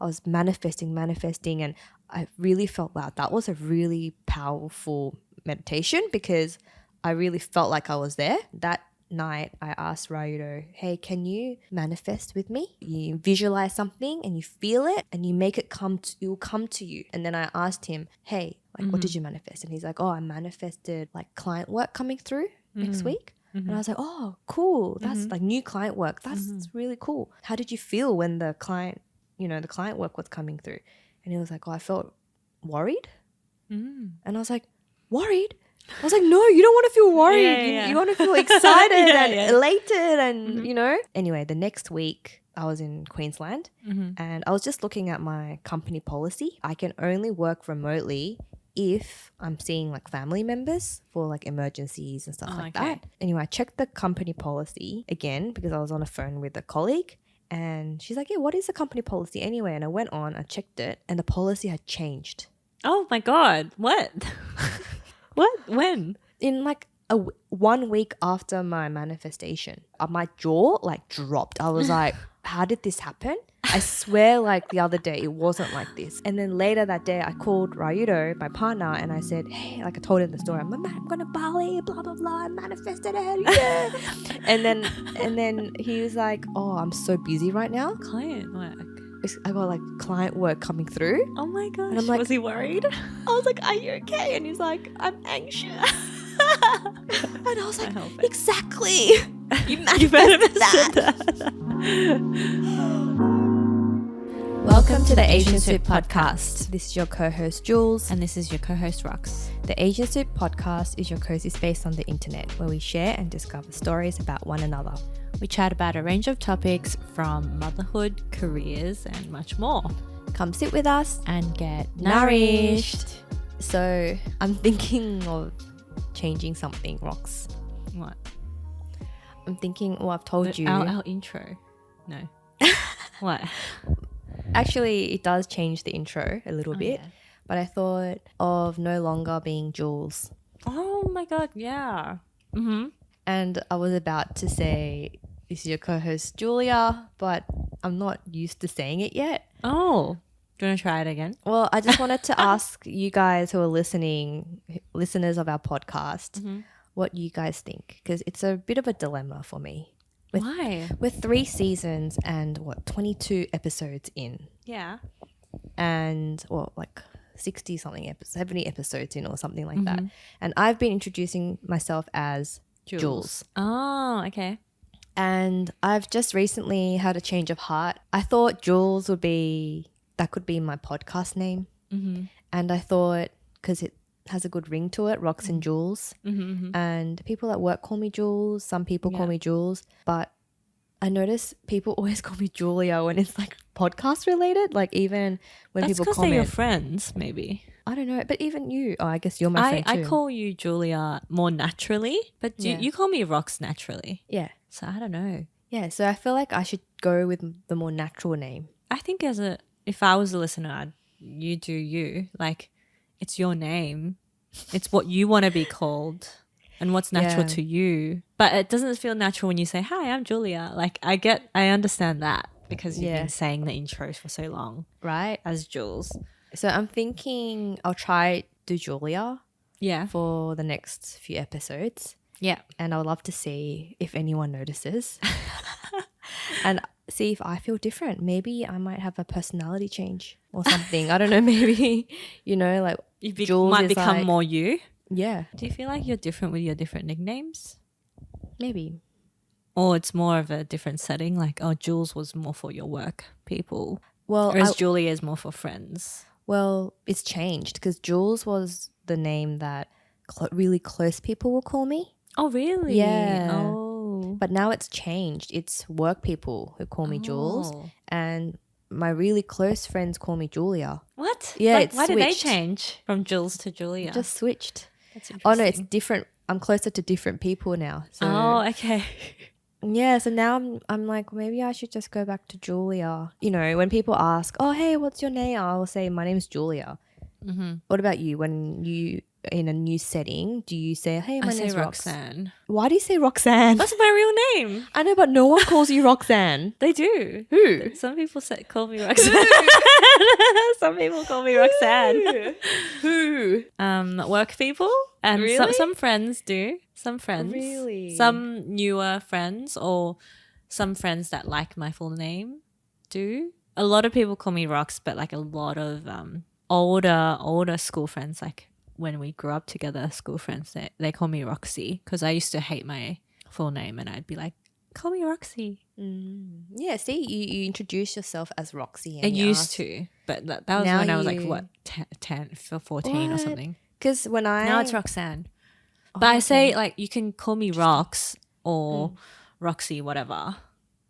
I was manifesting. And I really felt, wow, that was a really powerful meditation because I really felt like I was there. That night I asked Ryudo, hey, can you manifest with me? You visualize something and you feel it and you make it it will come to you. And then I asked him, hey, like what did you manifest? And he's like, oh, I manifested like client work coming through next week. And I was like, oh, cool. That's like new client work. That's really cool. How did you feel when the client work was coming through? And he was like, oh, I felt worried. And I was like, worried? I was like, no, you don't want to feel worried. You want to feel excited and elated and, Anyway, the next week I was in Queensland and I was just looking at my company policy. I can only work remotely if I'm seeing like family members for like emergencies and stuff like that. Anyway, I checked the company policy again because I was on a phone with a colleague and she's like, yeah, what is the company policy anyway? And I went on, I checked it and the policy had changed. Oh my God. What? What? When? In like 1 week after my manifestation, my jaw like dropped. I was like, how did this happen? I swear like the other day it wasn't like this. And then later that day I called Ryudo, my partner, and I said, hey, like I told him the story. I'm going to Bali, blah, blah, blah. I manifested it. Yeah. and then he was like, oh, I'm so busy right now. Client work. I got like client work coming through. Oh my gosh. And I'm like, was he worried? I was like, are you okay? And he's like, I'm anxious. And I was like, exactly. You manifested that. Welcome to the Asian Soup Podcast. This is your co-host Jules. And this is your co-host Rox. The Asian Soup Podcast is your cozy space on the internet where we share and discover stories about one another. We chat about a range of topics from motherhood, careers, and much more. Come sit with us and get nourished. So I'm thinking of changing something, Rox. What? I'm thinking, I've told you. Our intro. No. What? Actually, it does change the intro a little bit. Yeah. But I thought of no longer being Jules. Oh my God, yeah. Mm-hmm. And I was about to say, this is your co-host Julia, but I'm not used to saying it yet. Oh, do you want to try it again? Well, I just wanted to ask you guys who are listeners of our podcast, what you guys think, because it's a bit of a dilemma for me. Why? We're 3 seasons and 22 episodes in. Yeah. And like 60 something episodes, 70 episodes in or something like that. And I've been introducing myself as Jules. Oh, okay. And I've just recently had a change of heart. I thought Jules could be my podcast name. And I thought, because it has a good ring to it, Rox and Jules. And people at work call me Jules. Some people call me Jules. But I notice people always call me Julia when it's like podcast related. Like even when people That's because comment. they're your friends, maybe. I don't know. But even you. Oh, I guess you're my friend too. I call you Julia more naturally. But you call me Rox naturally. Yeah. So I don't know. Yeah. So I feel like I should go with the more natural name. I think if I was a listener, you do you. Like, it's your name. It's what you want to be called and what's natural to you. But it doesn't feel natural when you say, hi, I'm Julia. Like, I understand that because you've been saying the intros for so long. Right. As Jules. So I'm thinking I'll try do Julia. Yeah. For the next few episodes. Yeah. And I would love to see if anyone notices. And see if I feel different. Maybe I might have a personality change or something. I don't know, maybe, like Jules might become like, more you. Yeah. Do you feel like you're different with your different nicknames? Maybe. Or it's more of a different setting, like, oh, Jules was more for your work people. Well, whereas Julia is more for friends. Well, it's changed because Jules was the name that really close people will call me. Oh, really? Yeah. Oh. But now it's changed. It's work people who call me Jules, and my really close friends call me Julia. What? Yeah, like, it's why switched. did they change from Jules to Julia? Just switched. That's interesting. Oh no, it's different. I'm closer to different people now. So. Oh, okay. Yeah, so now I'm like, maybe I should just go back to Julia. When people ask, oh, hey, what's your name? I'll say, my name's Julia. What about you? When you in a new setting, do you say, hey, I my say name's Roxanne. Why do you say Roxanne? That's my real name. I know, but no one calls you Roxanne. They do. Who? Some people call me Roxanne. Some people call me Roxanne. Who? Work people and Really? some friends do. Some friends. Really? Some newer friends or some friends that like my full name do. A lot of people call me Rox, but like a lot of older school friends, like when we grew up together, school friends, they call me Roxy because I used to hate my full name and I'd be like, call me Roxy. Yeah, see, you introduce yourself as Roxy. I used to, but that was Now when I was like, you- what, 10, 14 or What? something. Because when I... Now it's Roxanne. But I say, like, you can call me Rox or Roxy, whatever.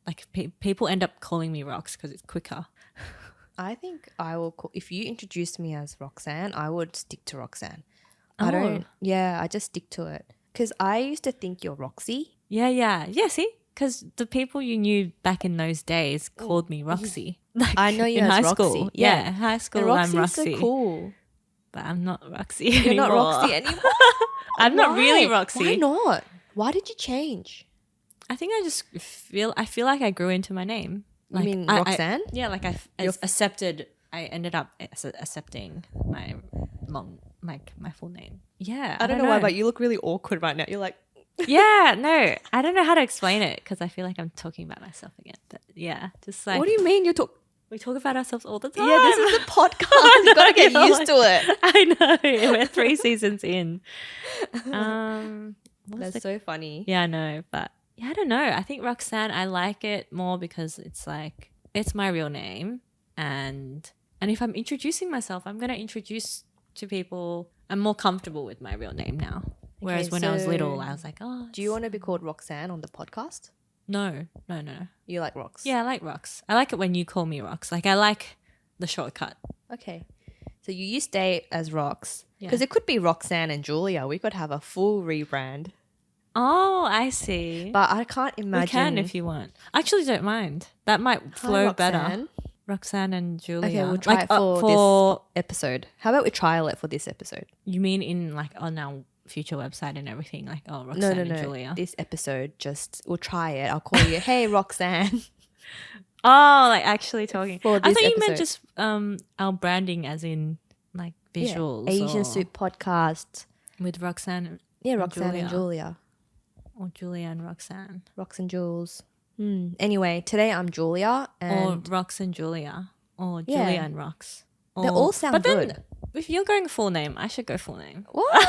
Like, people end up calling me Rox because it's quicker. I think I will call... If you introduced me as Roxanne, I would stick to Roxanne. Oh. I don't... Yeah, I just stick to it. Because I used to think you're Roxy. Yeah, see? Because the people you knew back in those days called me Roxy. Like, I know you in as high Roxy. school. Yeah. High And school, Roxy I'm is Roxy. so cool. But I'm not Roxy You're anymore. not Roxy anymore? I'm not really Why? Roxy. Why not? Why did you change? I think I just feel like I grew into my name. You Like, mean I Roxanne? yeah, like I accepted. I ended up accepting my my full name. Yeah, I don't know why, but you look really awkward right now. You're like... yeah, no, I don't know how to explain it because I feel like I'm talking about myself again. But yeah, just like What do you mean you're talking... we talk about ourselves all the time. Yeah, this is a podcast. You gotta get used to it. I know. We're 3 seasons in. That's so funny. Yeah, I know, but yeah, I don't know. I think Roxanne, I like it more because it's like it's my real name, and if I'm introducing myself, I'm gonna introduce to people. I'm more comfortable with my real name now. Whereas when I was little, I was like, oh. Do you want to be called Roxanne on the podcast? No. You like Rox? Yeah, I like Rox. I like it when you call me Rox. Like I like the shortcut. Okay. So you stay as Rox. Yeah. Because it could be Roxane and Julia. We could have a full rebrand. Oh, I see. But I can't imagine. We can if you want. I actually don't mind. That might flow better. Roxane and Julia. Okay, we'll try it for this episode. How about we trial it for this episode? You mean in like on our future website and everything? Like, oh, Roxane No. and Julia. This episode, we'll try it. I'll call you, hey, Roxanne. Oh, like actually talking. For I this thought you meant episode. just our branding as in like visuals. Yeah. Asian or Soup Podcast. with Roxane. Yeah, Roxane and Julia. Or Julia and Roxanne. Rox and Jules. Anyway, today I'm Julia. And Or Rox and Julia. Or Yeah. Julia and Rox. they all sound but good. then, if you're going full name, I should go full name. What?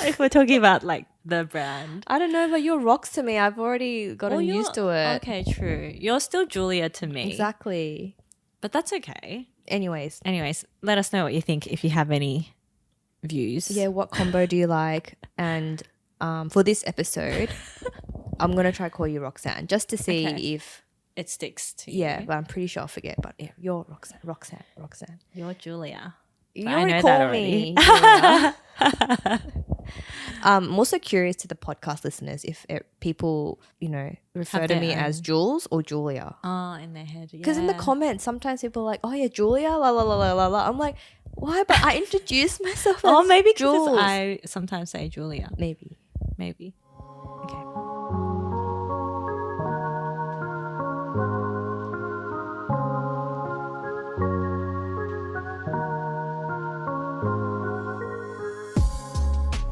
If we're talking about like the brand. I don't know, but you're Rox to me. I've already gotten used to it. Okay, true. You're still Julia to me. Exactly. But that's okay. Anyways, let us know what you think if you have any views. yeah, what combo do you like? And for this episode, I'm going to try call you Roxanne just to see Okay. if, It sticks to yeah, you. but I'm pretty sure I'll forget. But yeah, you're Roxanne. You're Julia. You But I already know call that already. me. Julia. I'm also curious to the podcast listeners if people, refer Have to their me as own. Jules or Julia. Oh, in their head. Because in the comments, sometimes people are like, oh yeah, Julia, la la la la la la. I'm like, why? But I introduced myself as Oh, maybe Jules. because I sometimes say Julia. Maybe. Maybe. Okay.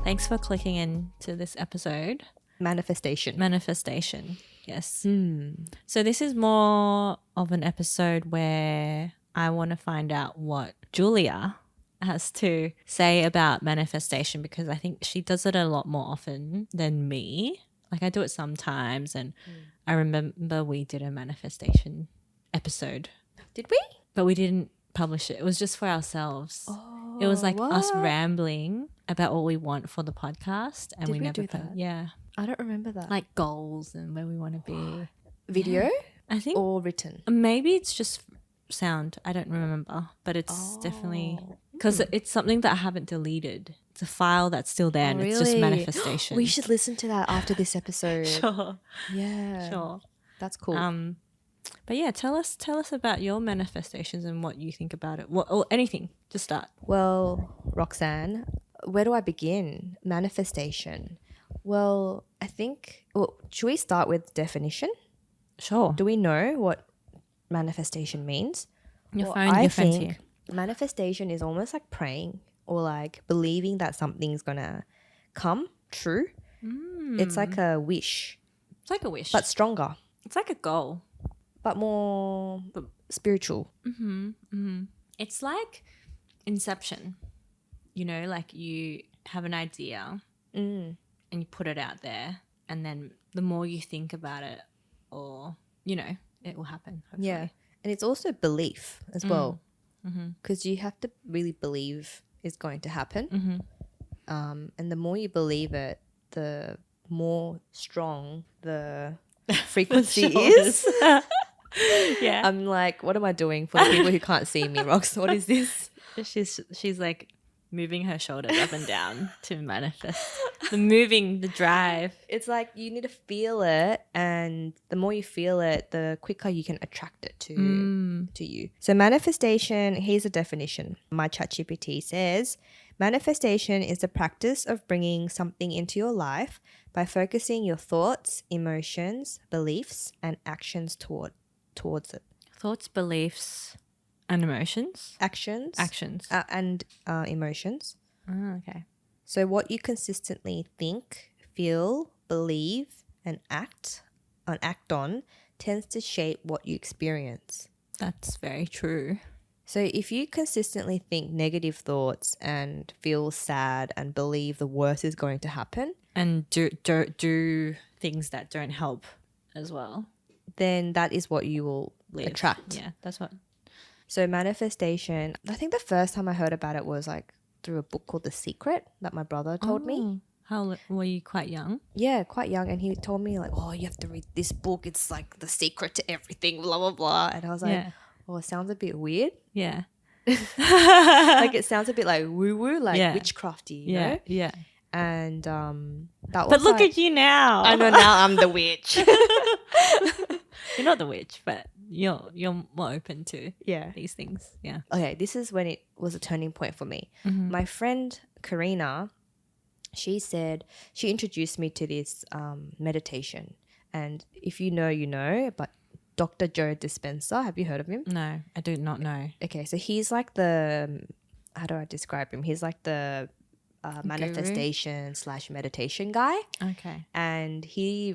Thanks for clicking into this episode. Manifestation. Yes. So this is more of an episode where I want to find out what Julia has to say about manifestation because I think she does it a lot more often than me. Like I do it sometimes and I remember we did a manifestation episode. Did we? But we didn't publish it. It was just for ourselves. It was like us what? rambling about what we want for the podcast and Did we we never do that? Yeah. I don't remember that. Like goals and where we want to be. Video I think or written? maybe it's just sound. I don't remember, but it's definitely because it's something that I haven't deleted. It's a file that's still there, and it's just manifestation. We should listen to that after this episode. sure, Yeah. sure. That's cool. But yeah, tell us about your manifestations and what you think about it. What or anything. Just start. Well, Roxanne, where do I begin? Manifestation. Well, I think, should we start with definition? Sure. Do we know what manifestation means? Your Well, phone, I your friend's think here. manifestation is almost like praying or like believing that something's going to come true. It's like a wish, It's like a wish. but stronger, It's like a goal. but more spiritual. It's like Inception. You know, like you have an idea and you put it out there, and then the more you think about it, or, you know, it will happen. Hopefully. Yeah. And it's also belief as well, because you have to really believe it's going to happen. And the more you believe it, the more strong the frequency is. Yeah. I'm like, what am I doing for the people who can't see me, Rox? What is this? She's like moving her shoulders up and down to manifest. The drive. It's like you need to feel it, and the more you feel it, the quicker you can attract it to you. So manifestation, here's a definition. My ChatGPT says, manifestation is the practice of bringing something into your life by focusing your thoughts, emotions, beliefs, and actions towards it. Thoughts, beliefs, and emotions. Actions. And emotions. Oh, okay. So what you consistently think, feel, believe, and act on tends to shape what you experience. That's very true. So if you consistently think negative thoughts and feel sad and believe the worst is going to happen, And do things that don't help as well. then that is what you will attract. Yeah, that's what. So manifestation, I think the first time I heard about it was like through a book called The Secret that my brother told me. How were you quite young? Yeah, quite young. And he told me like, oh, you have to read this book. It's like the secret to everything, blah, blah, blah. And I was like, Yeah. oh, it sounds a bit weird. Yeah. Like it sounds a bit like woo-woo, like Yeah. witchcrafty, you Yeah. know? Yeah. And that was But look like, at you now. I know now I'm the witch. You're not the witch, but you're more open to Yeah. these things. Yeah. Okay, this is when it was a turning point for me. My friend Karina, she said, she introduced me to this meditation. And if you know, you know, but Dr. Joe Dispenza, have you heard of him? No, I do not know. Okay, so he's like the, how do I describe him? He's like the manifestation / meditation guy. Okay. And he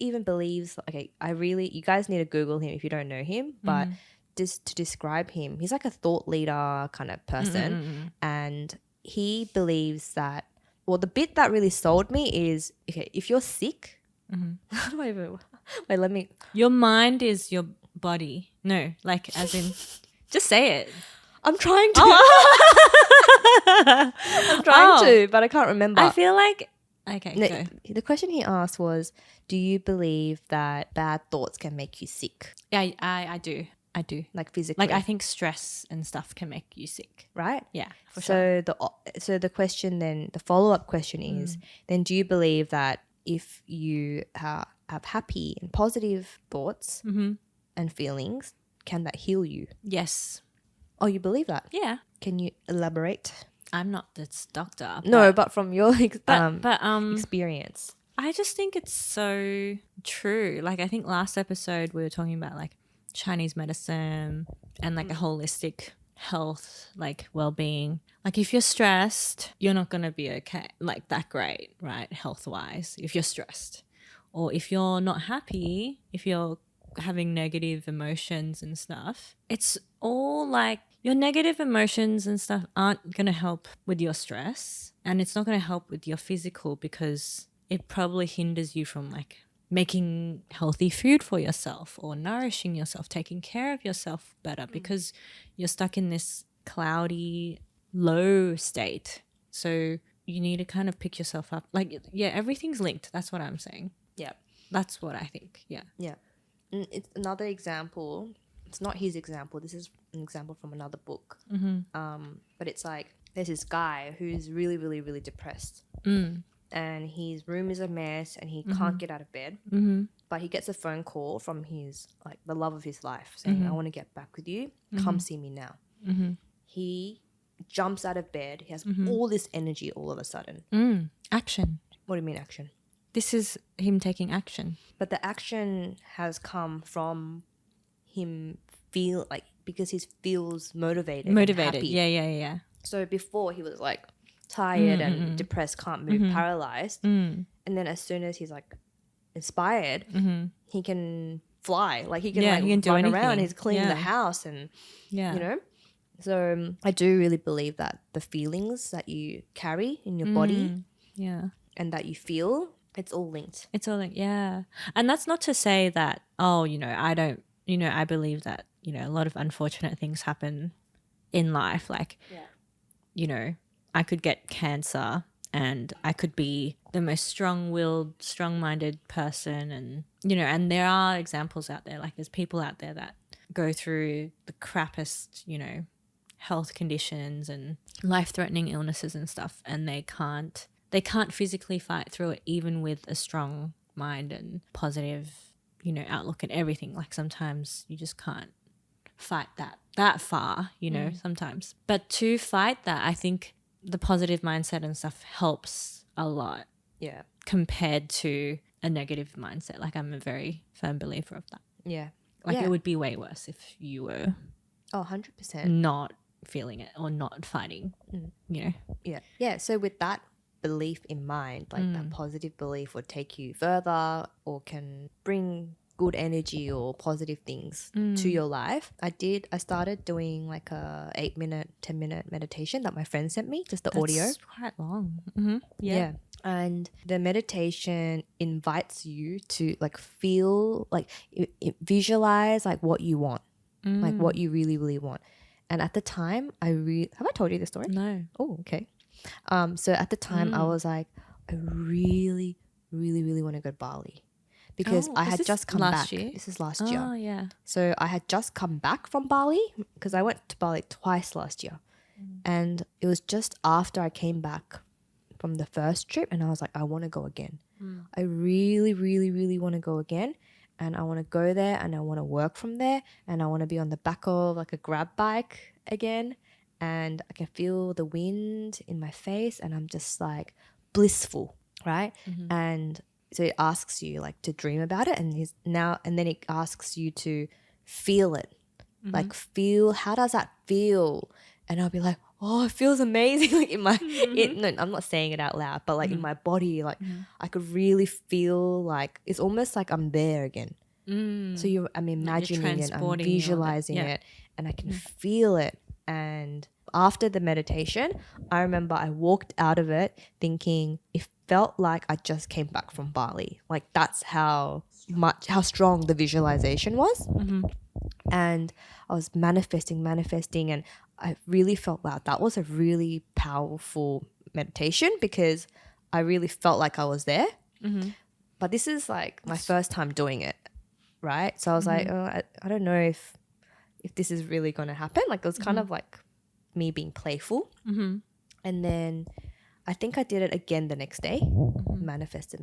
even believes, okay, you guys need to Google him if you don't know him, but just to describe him, he's like a thought leader kind of person. And he believes that, well, the bit that really sold me is, okay, if you're sick, how do I even, wait, let me, Your mind is your body. No, like as in, just say it. I'm trying to, but I can't remember. I feel like, okay, No, go. the question he asked was, do you believe that bad thoughts can make you sick, Yeah, I do. I do. like physically? Like I think stress and stuff can make you sick. right? Yeah, for sure. So the question then, the follow-up question is, then do you believe that if you have happy and positive thoughts and feelings, can that heal you? Yes. Oh, you believe that? Yeah. Can you elaborate? I'm not this doctor. No, but from your experience. I just think it's so true. Like I think last episode we were talking about like Chinese medicine and like a holistic health, like well-being. Like if you're stressed, you're not going to be okay, like that great, right? Health-wise, if you're stressed. Or if you're not happy, if you're having negative emotions and stuff, it's all like your negative emotions and stuff aren't going to help with your stress, and it's not going to help with your physical because it probably hinders you from like making healthy food for yourself or nourishing yourself, taking care of yourself better because you're stuck in this cloudy, low state. So you need to kind of pick yourself up. Like, yeah, everything's linked. That's what I'm saying. Yeah. That's what I think. Yeah. Yeah. It's another example. It's not his example. This is an example from another book. But it's like there's this guy who's really, really, really depressed. And his room is a mess and he can't get out of bed. But he gets a phone call from his, like, the love of his life saying, I want to get back with you. Come see me now. He jumps out of bed. He has all this energy all of a sudden. Action. What do you mean action? This is him taking action. But the action has come from him because he feels motivated and happy. Yeah. So before he was like tired and depressed, can't move, paralyzed. And then as soon as he's like inspired, he can fly. Like he can he can do run anything. around. He's cleaning the house and you know. So I do really believe that the feelings that you carry in your body and that you feel, it's all linked. It's all like, and that's not to say that, I believe that, a lot of unfortunate things happen in life. Like, I could get cancer and I could be the most strong-willed, strong-minded person. And, and there are examples out there, like there's people out there that go through the crappiest, health conditions and life-threatening illnesses and stuff, and they can't physically fight through it even with a strong mind and positive, outlook and everything. Like sometimes you just can't fight that far, sometimes. But to fight that, I think the positive mindset and stuff helps a lot. Yeah. Compared to a negative mindset. Like I'm a very firm believer of that. Yeah. Like it would be way worse if you were 100% not feeling it or not fighting, Yeah. Yeah. So with that belief in mind, like that positive belief would take you further or can bring good energy or positive things to your life. I started doing like a 8-minute, 10-minute meditation that my friend sent me, just the audio. That's quite long. Yeah. And the meditation invites you to like feel, like visualize like what you want, like what you really, really want. And at the time, have I told you this story? No. Oh, okay. So at the time, I was like, I really, really, really want to go to Bali because I had just come back. Year? This is last year. Oh, yeah. So I had just come back from Bali because I went to Bali twice last year. And it was just after I came back from the first trip and I was like, I want to go again. I really, really, really want to go again. And I want to go there and I want to work from there and I want to be on the back of like a grab bike again. And I can feel the wind in my face and I'm just like blissful, right? And so it asks you like to dream about it and then it asks you to feel it. Like how does that feel? And I'll be like, oh, it feels amazing. Like in my, no, I'm not saying it out loud, but like in my body, like I could really feel like, it's almost like I'm there again. So I'm imagining it, I'm visualizing it and I can feel it. And after the meditation, I remember I walked out of it thinking it felt like I just came back from Bali. Like that's how strong the visualization was. And I was manifesting and I really felt that was a really powerful meditation because I really felt like I was there. But this is like my first time doing it, right? So I was like, oh, I don't know if this is really going to happen. Like it was kind of like me being playful. And then I think I did it again the next day, manifested.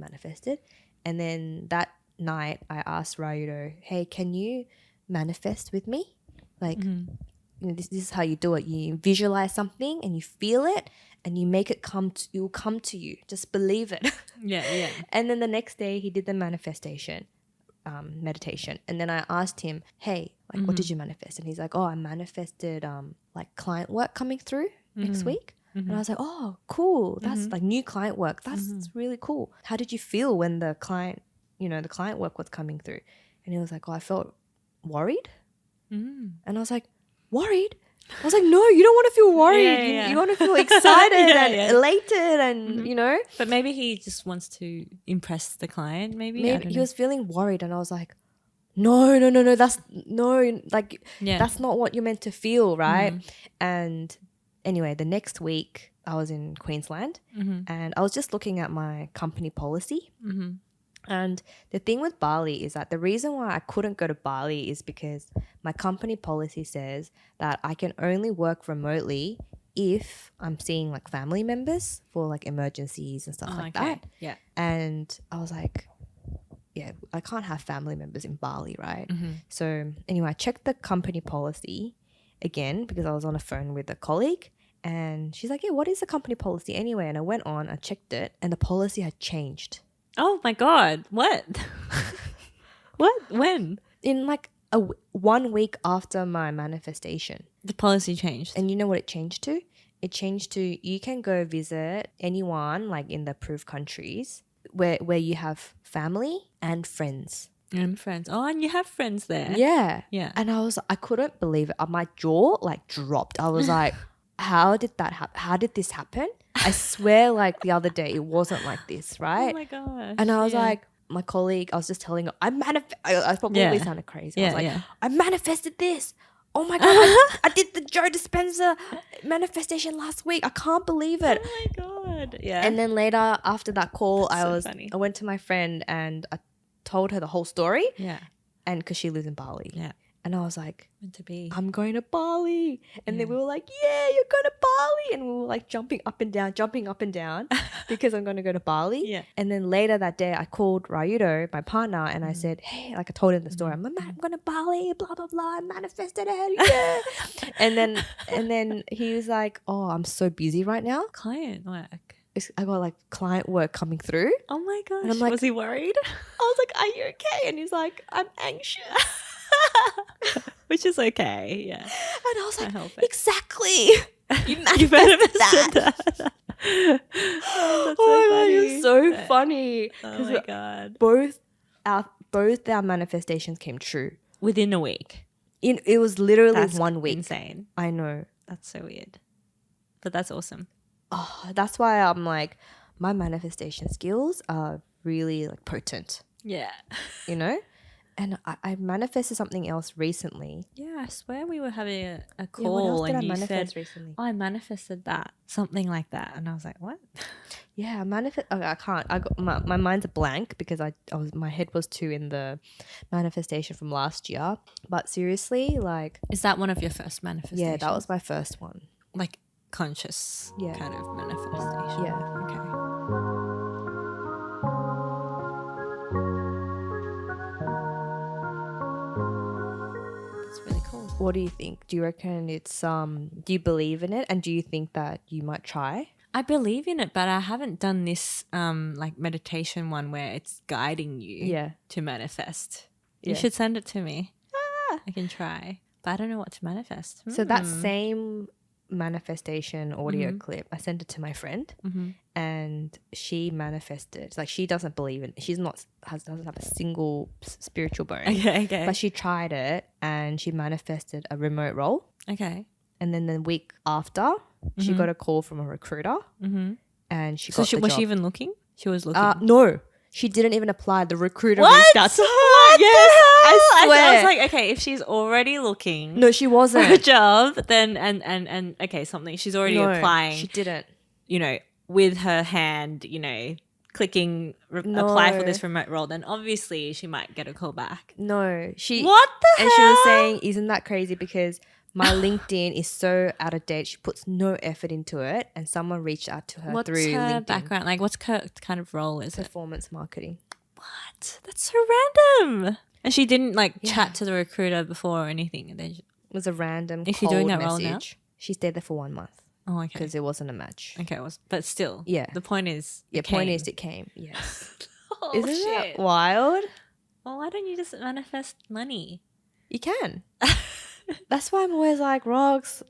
And then that night I asked Rayudo, hey, can you manifest with me? Like, this is how you do it. You visualize something and you feel it and you make it it will come to you. Just believe it. Yeah. And then the next day he did the manifestation. Meditation, and then I asked him, hey, like what did you manifest? And he's like, oh, I manifested like client work coming through next week. And I was like, oh, cool, that's like new client work, that's really cool. How did you feel when the client work was coming through? And he was like, oh, I felt worried. And I was like, worried? I was like, no, you don't want to feel worried. You want to feel excited and elated and, But maybe he just wants to impress the client, maybe he was feeling worried and I was like, no, that's not what you're meant to feel, right? And anyway, the next week I was in Queensland and I was just looking at my company policy. And the thing with Bali is that the reason why I couldn't go to Bali is because my company policy says that I can only work remotely if I'm seeing like family members for like emergencies and stuff like that. Yeah. And I was like, yeah, I can't have family members in Bali, right? So anyway, I checked the company policy again because I was on a phone with a colleague And she's like, yeah, what is the company policy anyway? And I went on, I checked it, and the policy had changed. Oh my God. What? What? When? In like 1 week after my manifestation. The policy changed. And you know what it changed to? It changed to you can go visit anyone like in the approved countries where you have family and friends. And friends. Oh, and you have friends there. Yeah. Yeah. And I couldn't believe it. My jaw like dropped. I was like, how did that happen? How did this happen? I swear like the other day it wasn't like this, right? Oh my gosh. And I was like, my colleague, I was just telling her, I probably sounded crazy. I was like, I manifested this. Oh my God, I did the Joe Dispenza manifestation last week. I can't believe it. Oh my God. Yeah. And then later after that call, That's so funny. I went to my friend and I told her the whole story. Yeah. And because she lives in Bali. Yeah. And I was like, Meant to be. I'm going to Bali. And then we were like, yeah, you're going to Bali. And we were like jumping up and down because I'm going to go to Bali. Yeah. And then later that day, I called Rayudo, my partner, and I said, hey, like I told him the story. I'm going to Bali, blah, blah, blah. I manifested it. Yeah. and then he was like, oh, I'm so busy right now. Client work. I got like client work coming through. Oh my gosh. And I'm like, was he worried? I was like, are you okay? And he's like, I'm anxious. Which is okay, yeah. And I was like, help it. Exactly. You You manifested manifested that. Oh, that's Oh my so God, funny. it's so funny. Oh my God. Both our manifestations came true. Within a week. It was literally That's 1 week. insane. I know. That's so weird. But that's awesome. Oh, that's why I'm like, my manifestation skills are really like potent, Yeah. you know? And I manifested something else recently. Yeah, I swear we were having a Yeah, call what else did I and you manifest said, recently? oh, I manifested that. Something like that. And I was like, what? Yeah, I can't. I got my mind's a blank because my head was too in the manifestation from last year. But seriously, like, Is that one of your first manifestations? yeah, that was my first one. like conscious Yeah. kind of manifestation. Yeah. Okay. That's really cool. What do you think? Do you reckon it's do you believe in it, and do you think that you might try? I believe in it, but I haven't done this like meditation one where it's guiding you Yeah. to manifest. Yeah. You should send it to me. I can try. But I don't know what to manifest. So that same manifestation audio clip, I sent it to my friend, and she manifested. Like, she doesn't believe in. She's not doesn't have a single spiritual bone. Okay. But she tried it and she manifested a remote role. Okay. And then the week after, she got a call from a recruiter, and she got the was job. she even looking? She was looking. No, she didn't even apply. The recruiter What? reached out to her. What Yes, the hell? I swear. I was like, okay, if she's already looking No, she for a wasn't. job, then and okay, something she's already No, applying. she didn't. You know, with her hand, clicking apply for No. this remote role, then obviously she might get a call back. No, she. What the And hell? she was saying, "Isn't that crazy? Because my LinkedIn is so out of date. She puts no effort into it, and someone reached out to her What's through her LinkedIn. background? Like, what's her kind of role is it? Performance marketing. What? That's so random. And she didn't chat to the recruiter before or anything. And then It was a random Is she cold doing message. that role now? She stayed there for 1 month oh, okay. because it wasn't a match. Okay, but still. Yeah. The point is, Yeah, it point came. is, it came. Yes. Oh, Isn't shit. that wild? Well, why don't you just manifest money? You can. That's why I'm always like, Rox,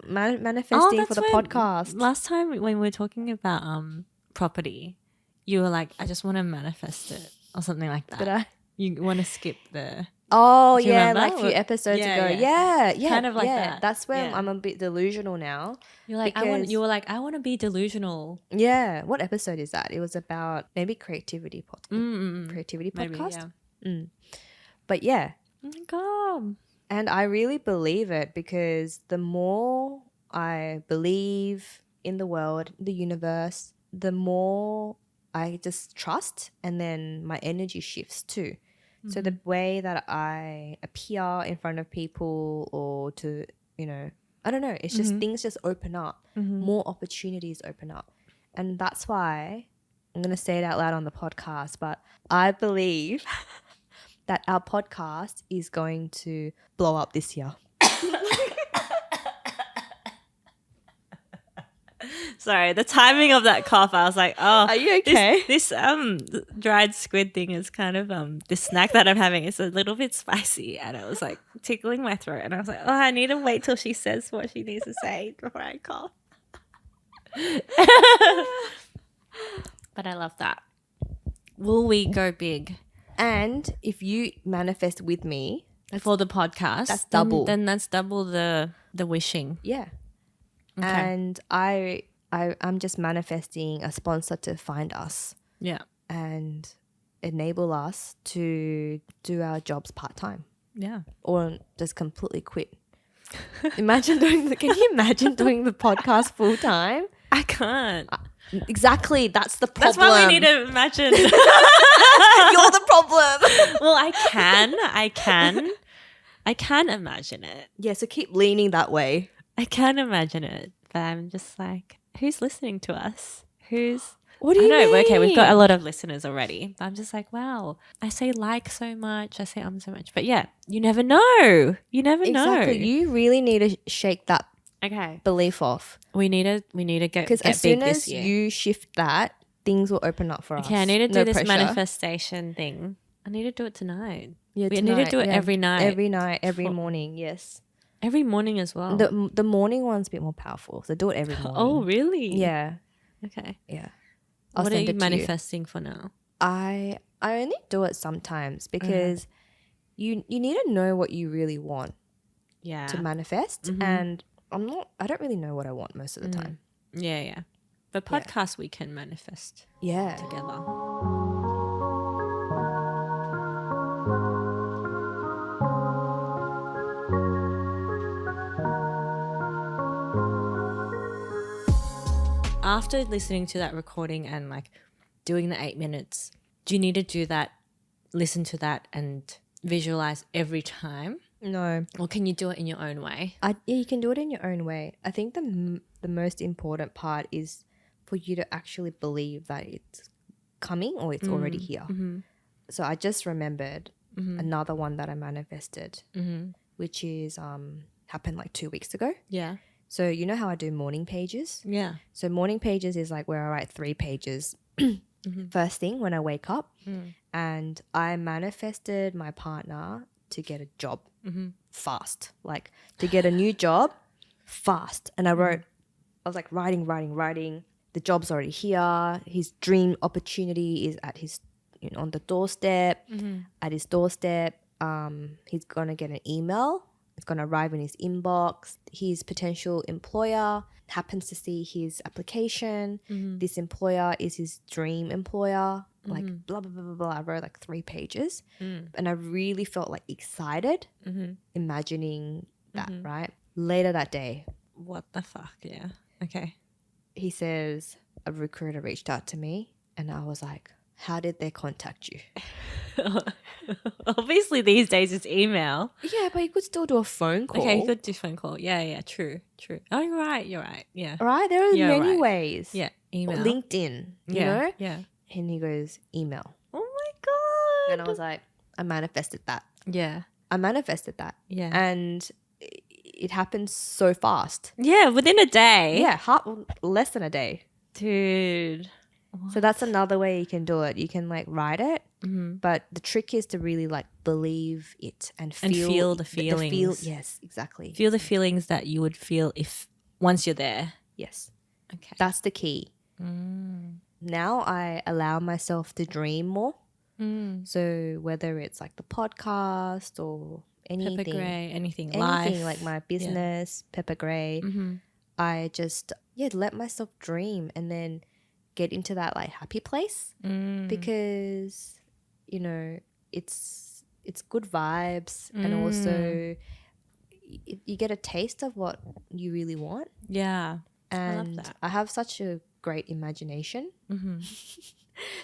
manifesting for the when- podcast. Last time when we were talking about property, you were like, I just want to manifest it or something like that. Did I? You want to skip the... Oh, Do you yeah, remember? like a few episodes Yeah, ago. yeah. Yeah. Kind of like yeah. that. That's where Yeah. I'm a bit delusional now. You're like, Because- you were like, I want to be delusional. Yeah. What episode is that? It was about maybe creativity Mm-mm. creativity Maybe, podcast. yeah. But yeah. Oh my God. And I really believe it because the more I believe in the world, the universe, the more I just trust, and then my energy shifts too. So the way that I appear in front of people or to, I don't know, it's just things just open up. More opportunities open up. And that's why I'm going to say it out loud on the podcast, but I believe that our podcast is going to blow up this year. Sorry, the timing of that cough, I was like, oh, Are you okay? This dried squid thing is kind of this snack that I'm having is a little bit spicy, and it was like tickling my throat, and I was like, oh, I need to wait till she says what she needs to say before I cough. But I love that. Will we go big And if you manifest with me, for the podcast? That's double. Then that's double the wishing. yeah. Okay. And I'm just manifesting a sponsor to find us Yeah. and enable us to do our jobs part-time Yeah. or just completely quit. Can you imagine doing the podcast full-time? I can't. Exactly. That's the problem. That's why we need to imagine. You're the problem. Well, I can imagine it. Yeah, so keep leaning that way. I can imagine it, but I'm just like, who's listening to us? What do you mean? Okay, we've got a lot of listeners already. But I'm just like, wow. I say like so much. I say so much. But yeah, you never know. You never know. Exactly. You really need to shake that Okay. belief off. We need to get Because as big soon as this year. you shift that, things will open up for us. Okay, I need to do No this pressure. manifestation thing. I need to do it tonight. Yeah, We need to do it every night. Every night, every morning, yes. Every morning as well. The morning one's a bit more powerful. So do it every morning. Oh, really? Yeah. Okay. Yeah. What are send you it to manifesting for now? I only do it sometimes because you need to know what you really want Yeah. to manifest, and I don't really know what I want most of the time. Yeah, yeah. But podcast we can manifest Yeah. together. After listening to that recording and like doing the 8 minutes, do you need to do that, listen to that and visualize every time? No. Or can you do it in your own way? Yeah, you can do it in your own way. I think the most important part is for you to actually believe that it's coming or it's already here. So I just remembered another one that I manifested, which is happened like 2 weeks ago. Yeah. So you know how I do morning pages? Yeah. So morning pages is like where I write 3 pages first thing when I wake up. And I manifested my partner to get a job fast, like to get a new job fast. And I was like writing. The job's already here. His dream opportunity is at his, on the doorstep. At his doorstep, he's gonna get an email. It's gonna arrive in his inbox. His potential employer happens to see his application. This employer is his dream employer. Like blah blah blah blah blah. I wrote like 3 pages, and I really felt like excited imagining that. Right later that day, What the fuck? Yeah. Okay. he says a recruiter reached out to me, and I was like, "How did they contact you?" Obviously, these days it's email. Yeah, but you could still do a phone call. Okay, you could do phone call. Yeah, yeah, true. Oh, you're right. Yeah. All right, there are Yeah, many right. ways. Yeah, email. LinkedIn, you yeah. know? Yeah. And he goes, email. Oh my god. And I was like, I manifested that. Yeah. I manifested that. Yeah. And it happened so fast. Yeah, within a day. Yeah, less than a day. Dude. So that's another way you can do it. You can like write it, but the trick is to really like believe it and feel the feelings. Yes, exactly. Feel the feelings that you would feel once you're there. Yes. Okay. That's the key. Now I allow myself to dream more. So whether it's like the podcast or anything, Pepper Gray, anything like life. my business, Pepper Gray, I just let myself dream and then get into that like happy place because it's good vibes and also you get a taste of what you really want. Yeah. And I love that. I have such a great imagination.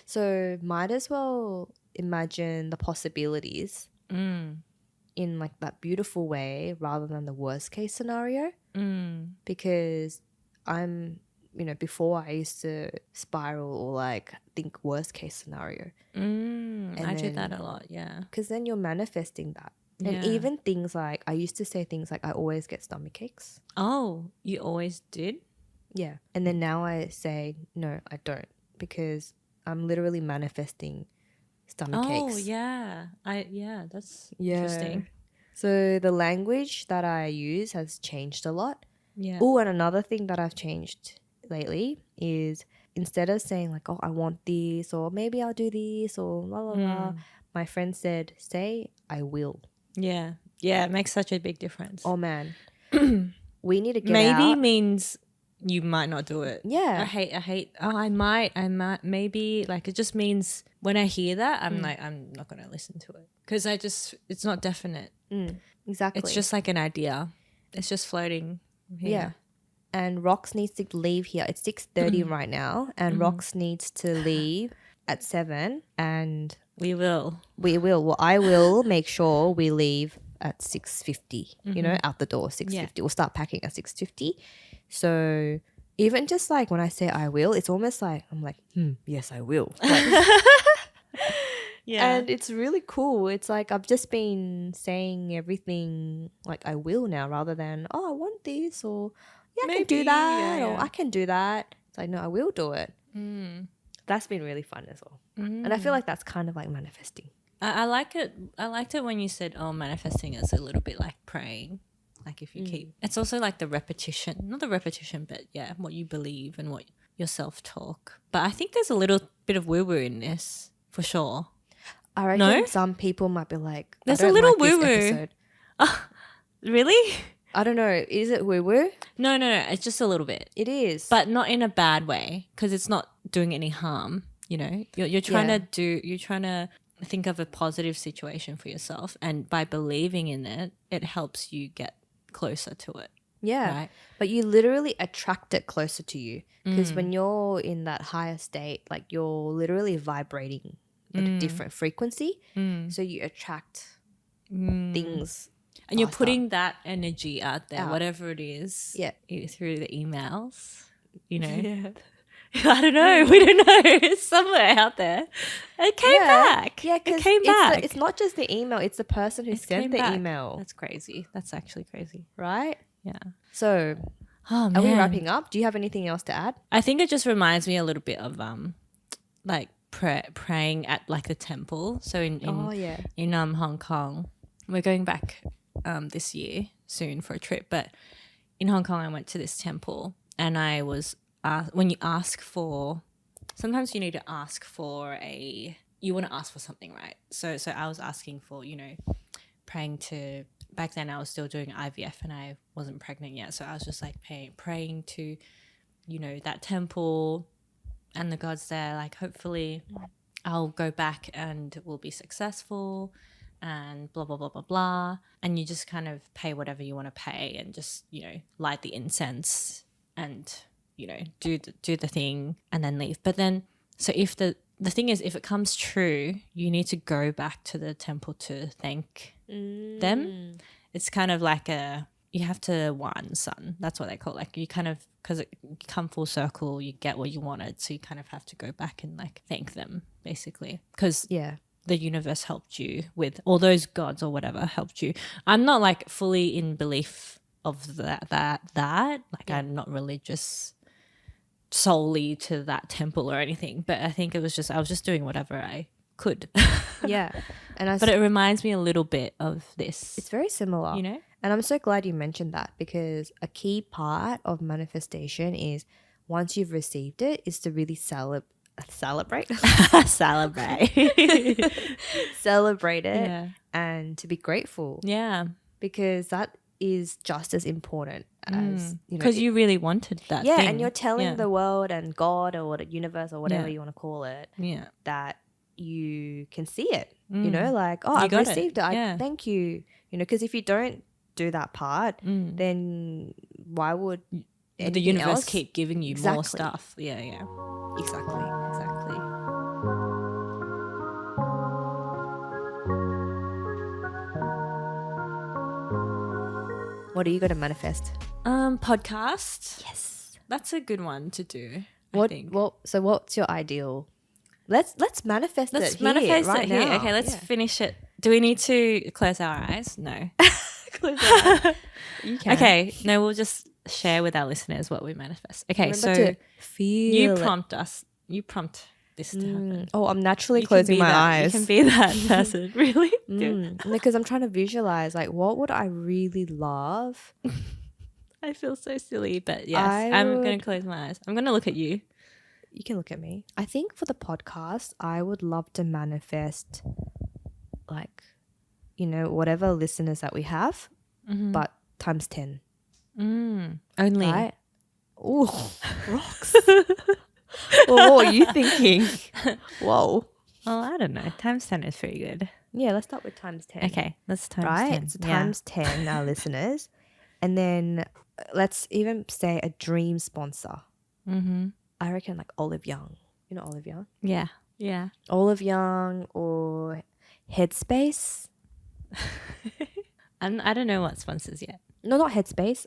So might as well imagine the possibilities in like that beautiful way rather than the worst case scenario. Because before I used to spiral or like think worst case scenario. I do that a lot, yeah. Because then you're manifesting that. And Yeah. even things like, I used to say things like, I always get stomach aches. Oh, you always did? Yeah. And then now I say, no, I don't, because I'm literally manifesting stomach Oh, aches. yeah. That's Yeah. interesting. So the language that I use has changed a lot. Yeah. Oh, and another thing that I've changed lately is instead of saying like, oh, I want this, or maybe I'll do this, or blah, blah, blah, my friend said, say, I will. Yeah. Yeah, it makes such a big difference. Oh, man. We need to get Maybe out. means you might not do it. Yeah. I hate, oh, I might, maybe. Like, it just means when I hear that, I'm like, I'm not going to listen to it. Because it's not definite. Exactly. It's just like an idea. It's just floating here. Yeah. And Rox needs to leave here. It's 6:30 right now. And Rox needs to leave at 7. And We will. Well, I will make sure we leave at 6:50, you know, out the door, 6:50. Yeah. We'll start packing at 6:50. So even just like when I say I will, it's almost like, I'm like, yes, I will. Like, Yeah. and it's really cool. It's like I've just been saying everything like I will now, rather than, oh, I want this, or yeah, I can do Maybe, that, yeah, or yeah. I can do that. It's like, no, I will do it. That's been really fun as well. And I feel like that's kind of like manifesting. I like it. I liked it when you said, oh, manifesting is a little bit like praying. Like if you keep, it's also like the repetition, not the repetition, but yeah, what you believe and what your self-talk. But I think there's a little bit of woo-woo in this for sure. I reckon some people might be like, There's I a don't little like this woo-woo. episode. Really? I don't know. Is it woo-woo? No. It's just a little bit, It is. but not in a bad way because it's not doing any harm. You know, you're trying you're trying to think of a positive situation for yourself, and by believing in it, it helps you get closer to it. yeah. Right. But you literally attract it closer to you, because when you're in that higher state, like you're literally vibrating at a different frequency. So you attract things. And you're faster. putting that energy out there, Out. whatever it is, Yeah. through the emails, you know. Yeah. I don't know. We don't know. It's somewhere out there. It came back. Yeah, it because came back. it's not just the email, it's the person who It sent came the back. email, That's crazy. That's actually crazy. right? Yeah. So Oh man. are we wrapping up? Do you have anything else to add? I think it just reminds me a little bit of like praying at like the temple. So in Hong Kong, we're going back this year soon for a trip, but in Hong Kong I went to this temple, and I was when you ask for, sometimes you need to ask for you want to ask for something, right? So I was asking for, you know, praying to, back then I was still doing IVF and I wasn't pregnant yet, so I was just like praying to, you know, that temple and the gods there, like hopefully I'll go back and we'll be successful and blah blah blah blah blah. And you just kind of pay whatever you want to pay and just, you know, light the incense and, you know, do the thing and then leave. But then, so if the thing is, if it comes true, you need to go back to the temple to thank them. It's kind of like you have to one sun. That's what they call it. Like you kind of, because you come full circle, you get what you wanted. So you kind of have to go back and like thank them basically. Because the universe helped you with, all those gods or whatever helped you. I'm not like fully in belief of that. Like I'm not religious solely to that temple or anything. But I think it was just, I was just doing whatever I could. Yeah. But it reminds me a little bit of this. It's very similar. You know? And I'm so glad you mentioned that, because a key part of manifestation is, once you've received it, is to really celebrate celebrate it and to be grateful. Yeah. Because that is just as important as, you know, because you really wanted that thing. and you're telling the world and God or the universe or whatever you want to call it, that you can see it, you know, like, oh, I've received it. I thank you, you know, because if you don't do that part, then why would the universe else keep giving you more stuff? Yeah. Exactly. What are you going to manifest? Podcast. Yes, that's a good one to do. So what's your ideal? Let's manifest it. Let's manifest right it here. now. Okay, let's finish it. Do we need to close our eyes? No. Close your eyes. You can. Okay, no, we'll just share with our listeners what we manifest. Okay, Remember so to feel you it. prompt us. You prompt this to happen. Oh, I'm naturally You can closing be my that. eyes. You can be that person. Really? Do it. Because I'm trying to visualize, like, what would I really love? I feel so silly, but yes, I I'm going would- to close my eyes. I'm going to look at you. You can look at me. I think for the podcast, I would love to manifest, like, whatever listeners that we have, but times 10. Only. Right? Ooh, rocks. Well, what are you thinking? Whoa. Well, I don't know. Times 10 is pretty good. Yeah, let's start with times 10. Okay, let's times Right? 10. So Yeah. times 10, our listeners. And then let's even say a dream sponsor. I reckon like Olive Young. You know Olive Young? Yeah. Yeah. Olive Young or Headspace. And I don't know what sponsors yet. No, not Headspace.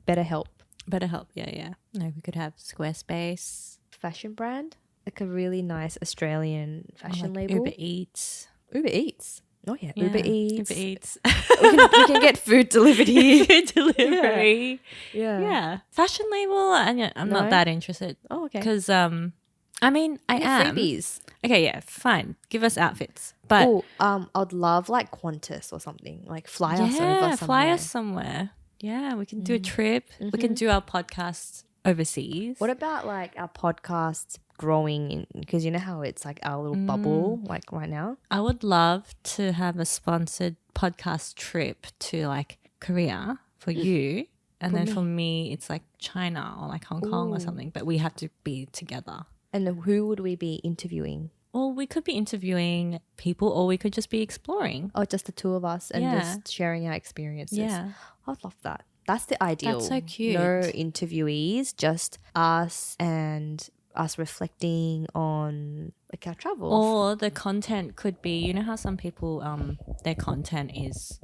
BetterHelp. BetterHelp. Yeah, yeah. No, we could have Squarespace. Fashion brand. Like a really nice Australian fashion like label. Uber Eats. Uber Eats. Oh yeah, Yeah, Uber Eats. Uber Eats. we can get food delivered here. Food delivery. Yeah. Yeah. Fashion label. And I'm not No? that interested. Oh, okay. Because I mean, I am. Freebies. Okay, yeah, fine. Give us outfits. But Oh, I'd love like Qantas or something. Like fly us over somewhere. fly us somewhere. Yeah, we can do a trip. We can do our podcast overseas. What about like our podcasts growing? Because you know how it's like our little bubble, like right now. I would love to have a sponsored podcast trip to like Korea for you. And then for me, it's like China or like Hong Kong or something. But we have to be together. And who would we be interviewing? Or we could be interviewing people or we could just be exploring. Oh, just the two of us and Yeah. just sharing our experiences. Yeah. I'd love that. That's the ideal. That's so cute. No interviewees, just us and us reflecting on like our travel. Or the content could be, you know how some people, their content is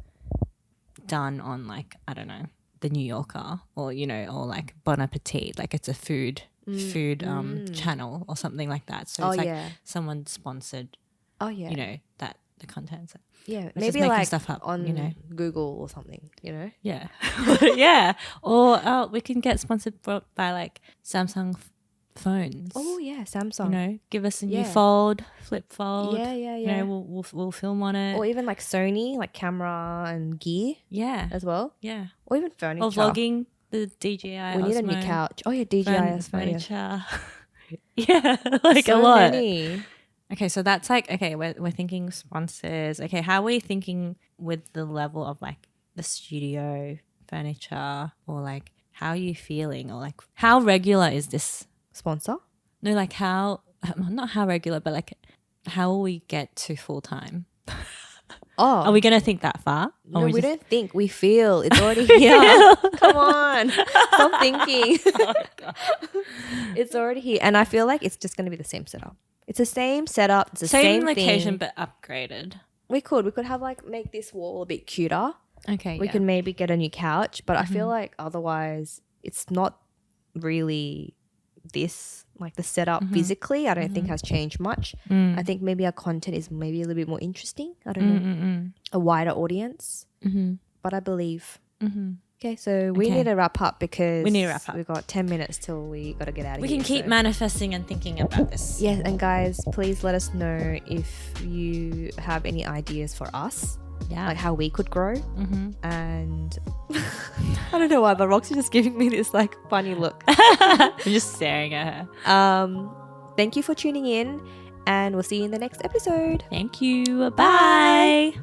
done on like, I don't know, the New Yorker or, or like Bon Appetit, like it's a food channel or something like that. So it's like someone sponsored, Oh yeah. that the content. So Yeah. just Maybe making like stuff up, on Google or something, Yeah. Yeah. Or we can get sponsored by like Samsung phones. Oh yeah, Samsung. Give us a new Yeah. flip fold. Yeah. We'll film on it. Or even like Sony, like camera and gear Yeah. as well. Yeah. Or even furniture. Or vlogging, the DJI We need a new Osmo couch. Oh yeah, DJI furniture. Yeah, like a lot. Many. Okay, so that's like, okay, we're thinking sponsors. Okay, how are we thinking with the level of like the studio furniture or like how are you feeling or like how regular is this? Sponsor? No, like how, not how regular, but like how will we get to full time? Oh. Are we going to think that far? No, we don't think. We feel. It's already here. Come on. Stop thinking. It's already here. And I feel like it's just going to be the same setup. It's the same setup. It's the same location, thing. but upgraded. We could have like make this wall a bit cuter. Okay, We could maybe get a new couch. But I feel like otherwise it's not really this, like the setup physically, I don't think has changed much. I think maybe our content is maybe a little bit more interesting. I don't know. A wider audience. But I believe. Okay, so we need to wrap up because we've got 10 minutes till we got to get out of We here. can keep manifesting and thinking about this. Yes, and guys, please let us know if you have any ideas for us. Yeah. Like how we could grow. And I don't know why, but Roxy's just giving me this like funny look. I'm just staring at her. Thank you for tuning in, and we'll see you in the next episode. Thank you. Bye.